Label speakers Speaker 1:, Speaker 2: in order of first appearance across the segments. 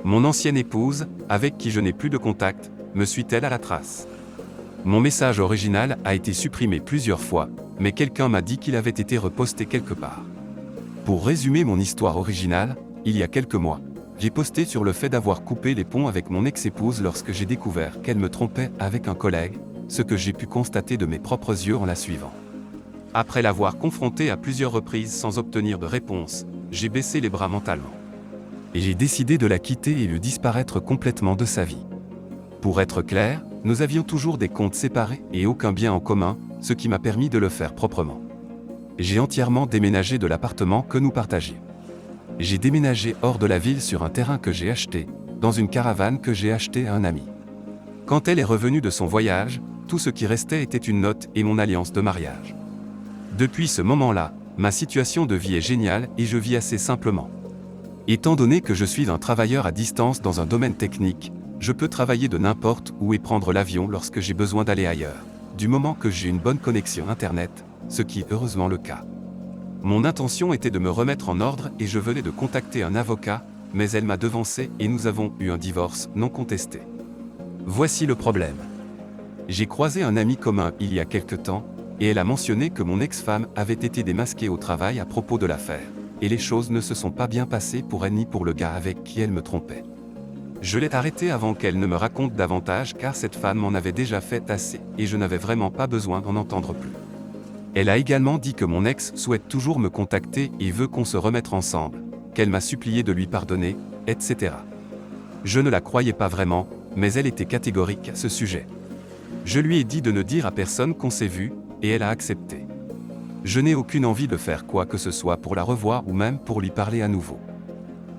Speaker 1: Mon ancienne épouse, avec qui je n'ai plus de contact, me suit-elle à la trace? Mon message original a été supprimé plusieurs fois, mais quelqu'un m'a dit qu'il avait été reposté quelque part. Pour résumer mon histoire originale, il y a quelques mois, j'ai posté sur le fait d'avoir coupé les ponts avec mon ex-épouse lorsque j'ai découvert qu'elle me trompait avec un collègue, ce que j'ai pu constater de mes propres yeux en la suivant. Après l'avoir confrontée à plusieurs reprises sans obtenir de réponse, j'ai baissé les bras mentalement. Et j'ai décidé de la quitter et de disparaître complètement de sa vie. Pour être clair, nous avions toujours des comptes séparés et aucun bien en commun, ce qui m'a permis de le faire proprement. J'ai entièrement déménagé de l'appartement que nous partagions. J'ai déménagé hors de la ville sur un terrain que j'ai acheté, dans une caravane que j'ai achetée à un ami. Quand elle est revenue de son voyage, tout ce qui restait était une note et mon alliance de mariage. Depuis ce moment-là, ma situation de vie est géniale et je vis assez simplement. Étant donné que je suis un travailleur à distance dans un domaine technique, je peux travailler de n'importe où et prendre l'avion lorsque j'ai besoin d'aller ailleurs, du moment que j'ai une bonne connexion Internet, ce qui est heureusement le cas. Mon intention était de me remettre en ordre et je venais de contacter un avocat, mais elle m'a devancé et nous avons eu un divorce non contesté. Voici le problème. J'ai croisé un ami commun il y a quelque temps, et elle a mentionné que mon ex-femme avait été démasquée au travail à propos de l'affaire, et les choses ne se sont pas bien passées pour elle ni pour le gars avec qui elle me trompait. Je l'ai arrêtée avant qu'elle ne me raconte davantage car cette femme m'en avait déjà fait assez et je n'avais vraiment pas besoin d'en entendre plus. Elle a également dit que mon ex souhaite toujours me contacter et veut qu'on se remette ensemble, qu'elle m'a supplié de lui pardonner, etc. Je ne la croyais pas vraiment, mais elle était catégorique à ce sujet. Je lui ai dit de ne dire à personne qu'on s'est vu, et elle a accepté. Je n'ai aucune envie de faire quoi que ce soit pour la revoir ou même pour lui parler à nouveau.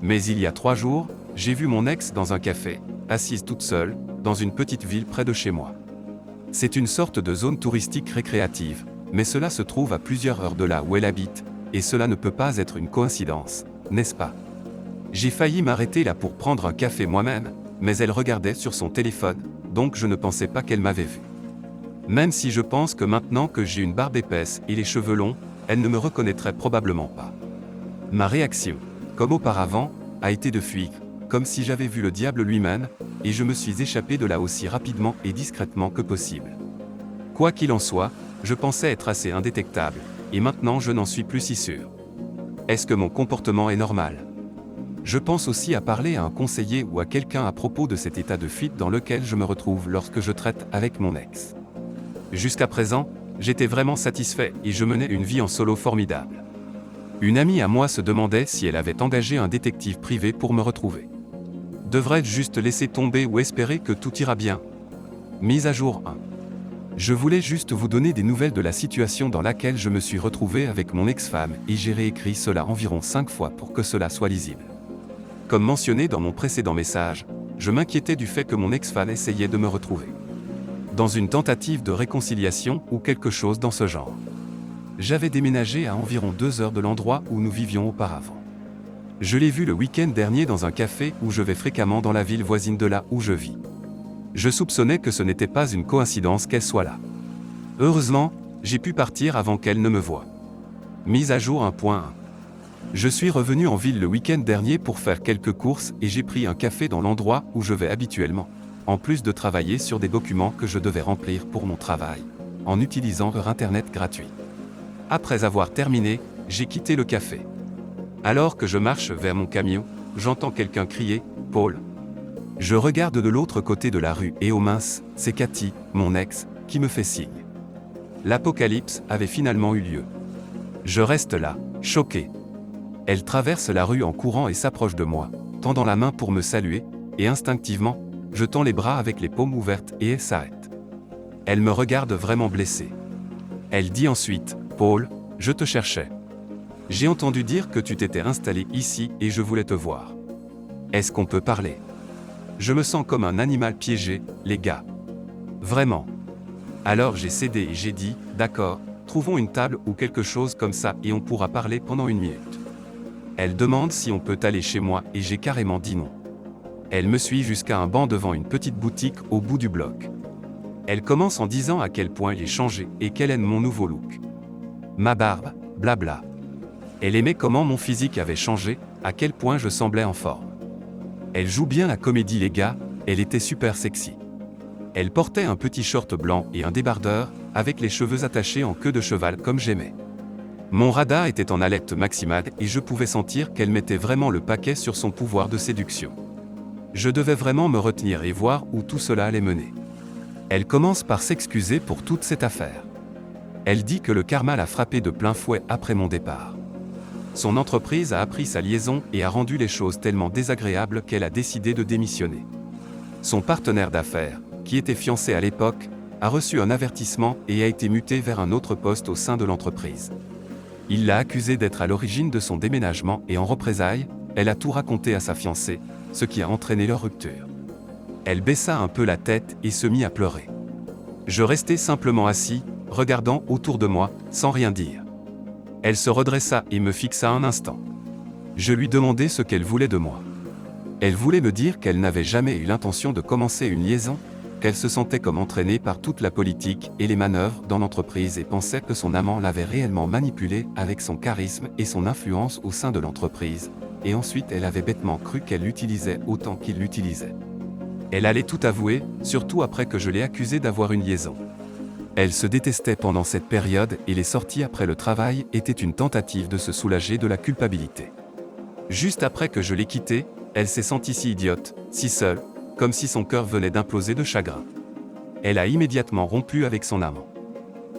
Speaker 1: Mais il y a 3 jours, j'ai vu mon ex dans un café, assise toute seule, dans une petite ville près de chez moi. C'est une sorte de zone touristique récréative, mais cela se trouve à plusieurs heures de là où elle habite, et cela ne peut pas être une coïncidence, n'est-ce pas? J'ai failli m'arrêter là pour prendre un café moi-même, mais elle regardait sur son téléphone, donc je ne pensais pas qu'elle m'avait vu. Même si je pense que maintenant que j'ai une barbe épaisse et les cheveux longs, elle ne me reconnaîtrait probablement pas. Ma réaction, comme auparavant, a été de fuir, comme si j'avais vu le diable lui-même, et je me suis échappé de là aussi rapidement et discrètement que possible. Quoi qu'il en soit, je pensais être assez indétectable, et maintenant je n'en suis plus si sûr. Est-ce que mon comportement est normal? Je pense aussi à parler à un conseiller ou à quelqu'un à propos de cet état de fuite dans lequel je me retrouve lorsque je traite avec mon ex. Jusqu'à présent, j'étais vraiment satisfait et je menais une vie en solo formidable. Une amie à moi se demandait si elle avait engagé un détective privé pour me retrouver. Devrais-je juste laisser tomber ou espérer que tout ira bien? Mise à jour 1. Je voulais juste vous donner des nouvelles de la situation dans laquelle je me suis retrouvé avec mon ex-femme et j'ai réécrit cela environ 5 fois pour que cela soit lisible. Comme mentionné dans mon précédent message, je m'inquiétais du fait que mon ex-femme essayait de me retrouver. Dans une tentative de réconciliation ou quelque chose dans ce genre. J'avais déménagé à environ 2 heures de l'endroit où nous vivions auparavant. Je l'ai vue le week-end dernier dans un café où je vais fréquemment dans la ville voisine de là où je vis. Je soupçonnais que ce n'était pas une coïncidence qu'elle soit là. Heureusement, j'ai pu partir avant qu'elle ne me voie. Mise à jour 1.1. Je suis revenu en ville le week-end dernier pour faire quelques courses et j'ai pris un café dans l'endroit où je vais habituellement, en plus de travailler sur des documents que je devais remplir pour mon travail, en utilisant leur Internet gratuit. Après avoir terminé, j'ai quitté le café. Alors que je marche vers mon camion, j'entends quelqu'un crier « Paul ». Je regarde de l'autre côté de la rue et oh mince, c'est Cathy, mon ex, qui me fait signe. L'apocalypse avait finalement eu lieu. Je reste là, choqué. Elle traverse la rue en courant et s'approche de moi, tendant la main pour me saluer, et instinctivement, je tends les bras avec les paumes ouvertes et elle s'arrête. Elle me regarde vraiment blessée. Elle dit ensuite « Paul, je te cherchais. J'ai entendu dire que tu t'étais installé ici et je voulais te voir. Est-ce qu'on peut parler? Je me sens comme un animal piégé, les gars. Vraiment. » Alors j'ai cédé et j'ai dit « D'accord, trouvons une table ou quelque chose comme ça et on pourra parler pendant 1 minute. » Elle demande si on peut aller chez moi et j'ai carrément dit non. Elle me suit jusqu'à un banc devant une petite boutique au bout du bloc. Elle commence en disant à quel point j'ai changé et qu'elle aime mon nouveau look. Ma barbe, blabla. Elle aimait comment mon physique avait changé, à quel point je semblais en forme. Elle joue bien la comédie les gars, elle était super sexy. Elle portait un petit short blanc et un débardeur, avec les cheveux attachés en queue de cheval comme j'aimais. Mon radar était en alerte maximale et je pouvais sentir qu'elle mettait vraiment le paquet sur son pouvoir de séduction. Je devais vraiment me retenir et voir où tout cela allait mener. Elle commence par s'excuser pour toute cette affaire. Elle dit que le karma l'a frappée de plein fouet après mon départ. Son entreprise a appris sa liaison et a rendu les choses tellement désagréables qu'elle a décidé de démissionner. Son partenaire d'affaires, qui était fiancé à l'époque, a reçu un avertissement et a été muté vers un autre poste au sein de l'entreprise. Il l'a accusée d'être à l'origine de son déménagement et en représailles, elle a tout raconté à sa fiancée, ce qui a entraîné leur rupture. Elle baissa un peu la tête et se mit à pleurer. Je restais simplement assis, regardant autour de moi, sans rien dire. Elle se redressa et me fixa un instant. Je lui demandai ce qu'elle voulait de moi. Elle voulait me dire qu'elle n'avait jamais eu l'intention de commencer une liaison, qu'elle se sentait comme entraînée par toute la politique et les manœuvres dans l'entreprise et pensait que son amant l'avait réellement manipulée avec son charisme et son influence au sein de l'entreprise, et ensuite elle avait bêtement cru qu'elle l'utilisait autant qu'il l'utilisait. Elle allait tout avouer, surtout après que je l'ai accusée d'avoir une liaison. Elle se détestait pendant cette période et les sorties après le travail étaient une tentative de se soulager de la culpabilité. Juste après que je l'ai quittée, elle s'est sentie si idiote, si seule, comme si son cœur venait d'imploser de chagrin. Elle a immédiatement rompu avec son amant.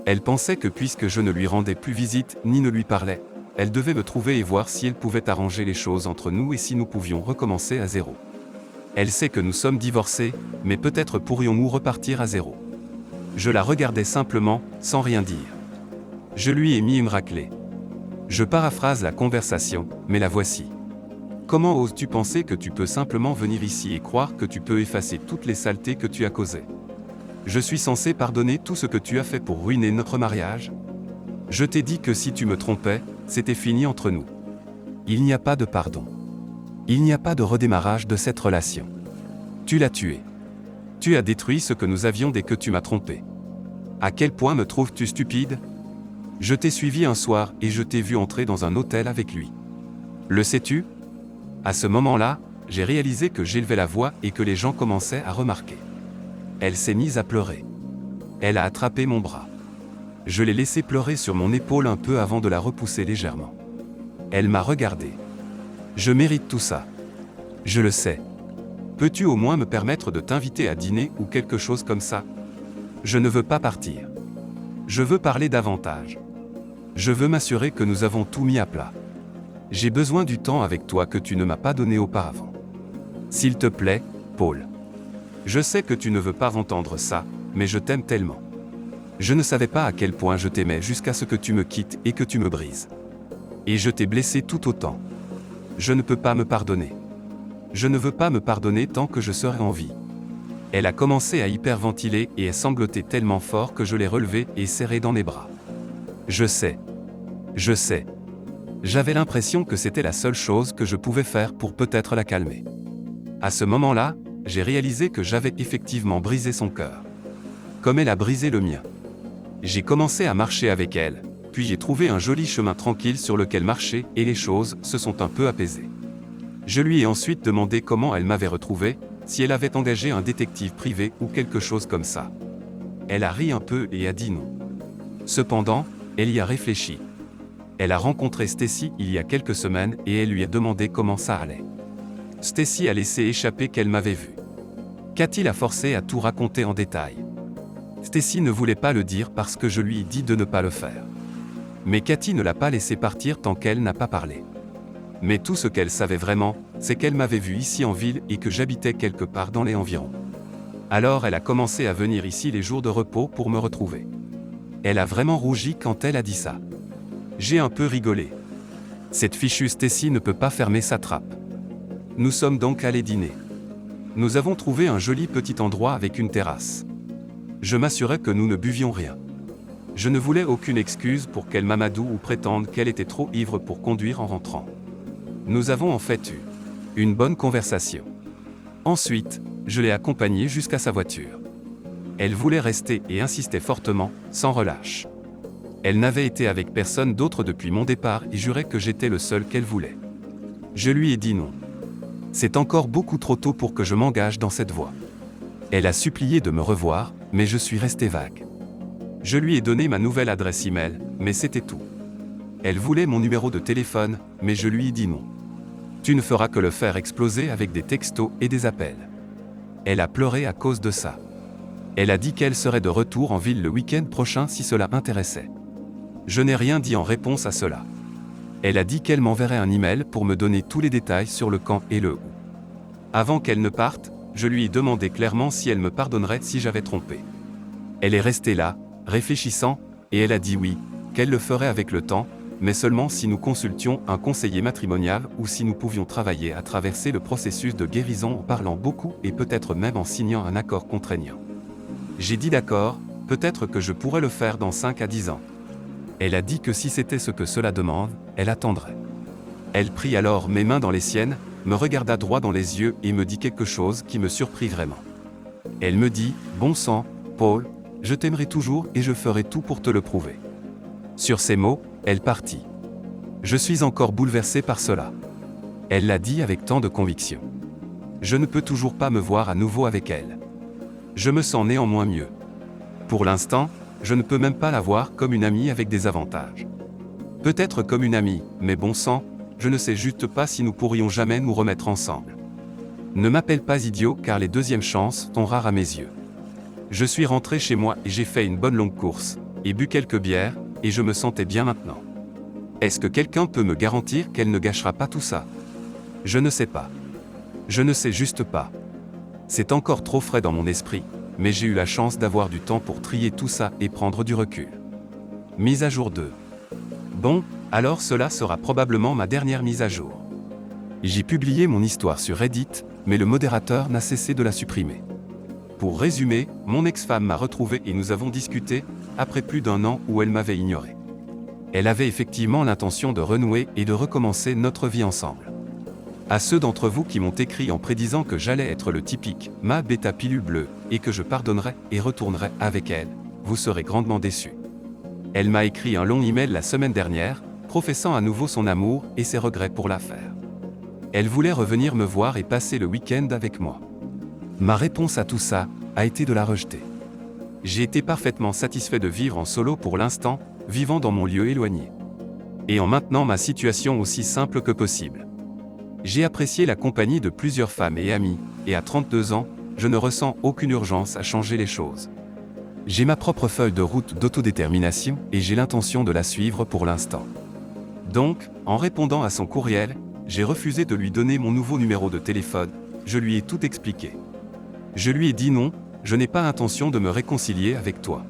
Speaker 1: Elle pensait que puisque je ne lui rendais plus visite ni ne lui parlais, elle devait me trouver et voir si elle pouvait arranger les choses entre nous et si nous pouvions recommencer à zéro. Elle sait que nous sommes divorcés, mais peut-être pourrions-nous repartir à zéro. Je la regardais simplement, sans rien dire. Je lui ai mis une raclée. Je paraphrase la conversation, mais la voici. Comment oses-tu penser que tu peux simplement venir ici et croire que tu peux effacer toutes les saletés que tu as causées? Je suis censé pardonner tout ce que tu as fait pour ruiner notre mariage? Je t'ai dit que si tu me trompais, c'était fini entre nous. Il n'y a pas de pardon. Il n'y a pas de redémarrage de cette relation. Tu l'as tué. Tu as détruit ce que nous avions dès que tu m'as trompé. À quel point me trouves-tu stupide? Je t'ai suivi un soir et je t'ai vu entrer dans un hôtel avec lui. Le sais-tu? À ce moment-là, j'ai réalisé que j'élevais la voix et que les gens commençaient à remarquer. Elle s'est mise à pleurer. Elle a attrapé mon bras. Je l'ai laissée pleurer sur mon épaule un peu avant de la repousser légèrement. Elle m'a regardé. Je mérite tout ça. Je le sais. Peux-tu au moins me permettre de t'inviter à dîner ou quelque chose comme ça? Je ne veux pas partir. Je veux parler davantage. Je veux m'assurer que nous avons tout mis à plat. J'ai besoin du temps avec toi que tu ne m'as pas donné auparavant. S'il te plaît, Paul. Je sais que tu ne veux pas entendre ça, mais je t'aime tellement. Je ne savais pas à quel point je t'aimais jusqu'à ce que tu me quittes et que tu me brises. Et je t'ai blessé tout autant. Je ne peux pas me pardonner. Je ne veux pas me pardonner tant que je serai en vie. Elle a commencé à hyperventiler et à sangloter tellement fort que je l'ai relevée et serrée dans mes bras. Je sais. Je sais. J'avais l'impression que c'était la seule chose que je pouvais faire pour peut-être la calmer. À ce moment-là, j'ai réalisé que j'avais effectivement brisé son cœur. Comme elle a brisé le mien. J'ai commencé à marcher avec elle, puis j'ai trouvé un joli chemin tranquille sur lequel marcher et les choses se sont un peu apaisées. Je lui ai ensuite demandé comment elle m'avait retrouvé, si elle avait engagé un détective privé ou quelque chose comme ça. Elle a ri un peu et a dit non. Cependant, elle y a réfléchi. Elle a rencontré Stacy il y a quelques semaines et elle lui a demandé comment ça allait. Stacy a laissé échapper qu'elle m'avait vu. Cathy l'a forcé à tout raconter en détail. Stacy ne voulait pas le dire parce que je lui ai dit de ne pas le faire. Mais Cathy ne l'a pas laissé partir tant qu'elle n'a pas parlé. Mais tout ce qu'elle savait vraiment, c'est qu'elle m'avait vu ici en ville et que j'habitais quelque part dans les environs. Alors elle a commencé à venir ici les jours de repos pour me retrouver. Elle a vraiment rougi quand elle a dit ça. J'ai un peu rigolé. Cette fichue Stacy ne peut pas fermer sa trappe. Nous sommes donc allés dîner. Nous avons trouvé un joli petit endroit avec une terrasse. Je m'assurais que nous ne buvions rien. Je ne voulais aucune excuse pour qu'elle m'amadoue ou prétende qu'elle était trop ivre pour conduire en rentrant. Nous avons en fait eu une bonne conversation. Ensuite, je l'ai accompagnée jusqu'à sa voiture. Elle voulait rester et insistait fortement, sans relâche. Elle n'avait été avec personne d'autre depuis mon départ et jurait que j'étais le seul qu'elle voulait. Je lui ai dit non. C'est encore beaucoup trop tôt pour que je m'engage dans cette voie. Elle a supplié de me revoir, mais je suis resté vague. Je lui ai donné ma nouvelle adresse email, mais c'était tout. Elle voulait mon numéro de téléphone, mais je lui ai dit non. Tu ne feras que le faire exploser avec des textos et des appels. Elle a pleuré à cause de ça. Elle a dit qu'elle serait de retour en ville le week-end prochain si cela intéressait. Je n'ai rien dit en réponse à cela. Elle a dit qu'elle m'enverrait un email pour me donner tous les détails sur le quand et le où. Avant qu'elle ne parte, je lui ai demandé clairement si elle me pardonnerait si j'avais trompé. Elle est restée là, réfléchissant, et elle a dit oui, qu'elle le ferait avec le temps, mais seulement si nous consultions un conseiller matrimonial ou si nous pouvions travailler à traverser le processus de guérison en parlant beaucoup et peut-être même en signant un accord contraignant. J'ai dit d'accord, peut-être que je pourrais le faire dans 5 à 10 ans. Elle a dit que si c'était ce que cela demande, elle attendrait. Elle prit alors mes mains dans les siennes, me regarda droit dans les yeux et me dit quelque chose qui me surprit vraiment. Elle me dit « Bon sang, Paul, je t'aimerai toujours et je ferai tout pour te le prouver. » Sur ces mots, elle partit. Je suis encore bouleversé par cela. Elle l'a dit avec tant de conviction. Je ne peux toujours pas me voir à nouveau avec elle. Je me sens néanmoins mieux. Pour l'instant, je ne peux même pas la voir comme une amie avec des avantages. Peut-être comme une amie, mais bon sang, je ne sais juste pas si nous pourrions jamais nous remettre ensemble. Ne m'appelle pas idiot car les deuxièmes chances sont rares à mes yeux. Je suis rentré chez moi et j'ai fait une bonne longue course, et bu quelques bières, et je me sentais bien maintenant. Est-ce que quelqu'un peut me garantir qu'elle ne gâchera pas tout ça? Je ne sais pas. Je ne sais juste pas. C'est encore trop frais dans mon esprit, mais j'ai eu la chance d'avoir du temps pour trier tout ça et prendre du recul. Mise à jour 2. Bon, alors cela sera probablement ma dernière mise à jour. J'ai publié mon histoire sur Reddit, mais le modérateur n'a cessé de la supprimer. Pour résumer, mon ex-femme m'a retrouvé et nous avons discuté, après plus d'1 an où elle m'avait ignoré. Elle avait effectivement l'intention de renouer et de recommencer notre vie ensemble. À ceux d'entre vous qui m'ont écrit en prédisant que j'allais être le typique « ma bêta pilule bleue » et que je pardonnerais et retournerais avec elle, vous serez grandement déçus. Elle m'a écrit un long email la semaine dernière, professant à nouveau son amour et ses regrets pour l'affaire. Elle voulait revenir me voir et passer le week-end avec moi. Ma réponse à tout ça a été de la rejeter. J'ai été parfaitement satisfait de vivre en solo pour l'instant, vivant dans mon lieu éloigné. Et en maintenant ma situation aussi simple que possible. J'ai apprécié la compagnie de plusieurs femmes et amis, et à 32 ans, je ne ressens aucune urgence à changer les choses. J'ai ma propre feuille de route d'autodétermination et j'ai l'intention de la suivre pour l'instant. Donc, en répondant à son courriel, j'ai refusé de lui donner mon nouveau numéro de téléphone, je lui ai tout expliqué. Je lui ai dit non, je n'ai pas intention de me réconcilier avec toi.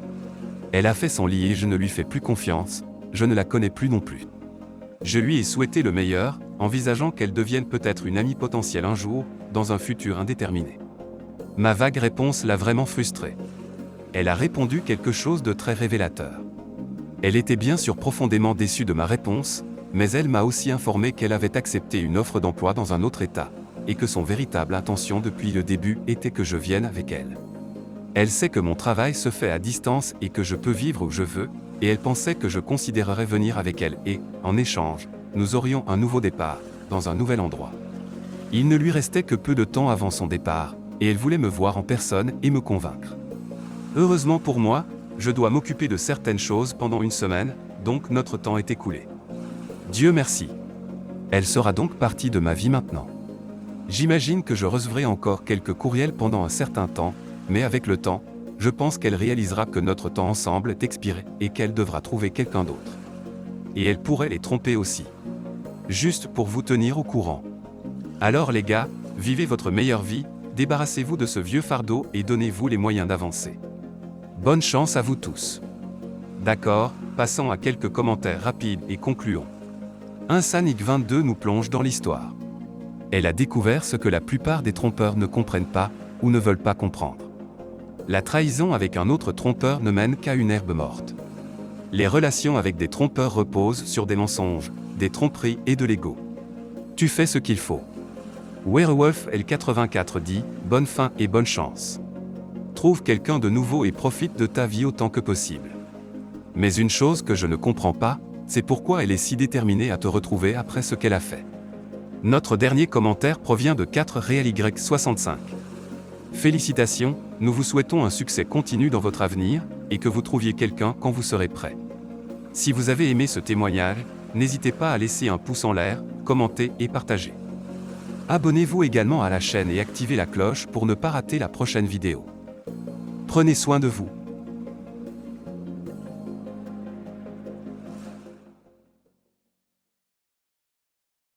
Speaker 1: Elle a fait son lit et je ne lui fais plus confiance, je ne la connais plus non plus. Je lui ai souhaité le meilleur, envisageant qu'elle devienne peut-être une amie potentielle un jour, dans un futur indéterminé. Ma vague réponse l'a vraiment frustrée. Elle a répondu quelque chose de très révélateur. Elle était bien sûr profondément déçue de ma réponse, mais elle m'a aussi informé qu'elle avait accepté une offre d'emploi dans un autre État, et que son véritable intention depuis le début était que je vienne avec elle. Elle sait que mon travail se fait à distance et que je peux vivre où je veux, et elle pensait que je considérerais venir avec elle et, en échange, nous aurions un nouveau départ, dans un nouvel endroit. Il ne lui restait que peu de temps avant son départ, et elle voulait me voir en personne et me convaincre. Heureusement pour moi, je dois m'occuper de certaines choses pendant une semaine, donc notre temps est écoulé. Dieu merci. Elle sera donc partie de ma vie maintenant. J'imagine que je recevrai encore quelques courriels pendant un certain temps, mais avec le temps, je pense qu'elle réalisera que notre temps ensemble est expiré et qu'elle devra trouver quelqu'un d'autre. Et elle pourrait les tromper aussi. Juste pour vous tenir au courant. Alors les gars, vivez votre meilleure vie, débarrassez-vous de ce vieux fardeau et donnez-vous les moyens d'avancer. Bonne chance à vous tous. D'accord, passons à quelques commentaires rapides et concluons. Un Sanic 22 nous plonge dans l'histoire. Elle a découvert ce que la plupart des trompeurs ne comprennent pas, ou ne veulent pas comprendre. La trahison avec un autre trompeur ne mène qu'à une herbe morte. Les relations avec des trompeurs reposent sur des mensonges, des tromperies et de l'ego. Tu fais ce qu'il faut. Werewolf L84 dit « Bonne fin et bonne chance. Trouve quelqu'un de nouveau et profite de ta vie autant que possible. » Mais une chose que je ne comprends pas, c'est pourquoi elle est si déterminée à te retrouver après ce qu'elle a fait. Notre dernier commentaire provient de 4RealY65. Félicitations, nous vous souhaitons un succès continu dans votre avenir, et que vous trouviez quelqu'un quand vous serez prêt. Si vous avez aimé ce témoignage, n'hésitez pas à laisser un pouce en l'air, commenter et partager. Abonnez-vous également à la chaîne et activez la cloche pour ne pas rater la prochaine vidéo. Prenez soin de vous.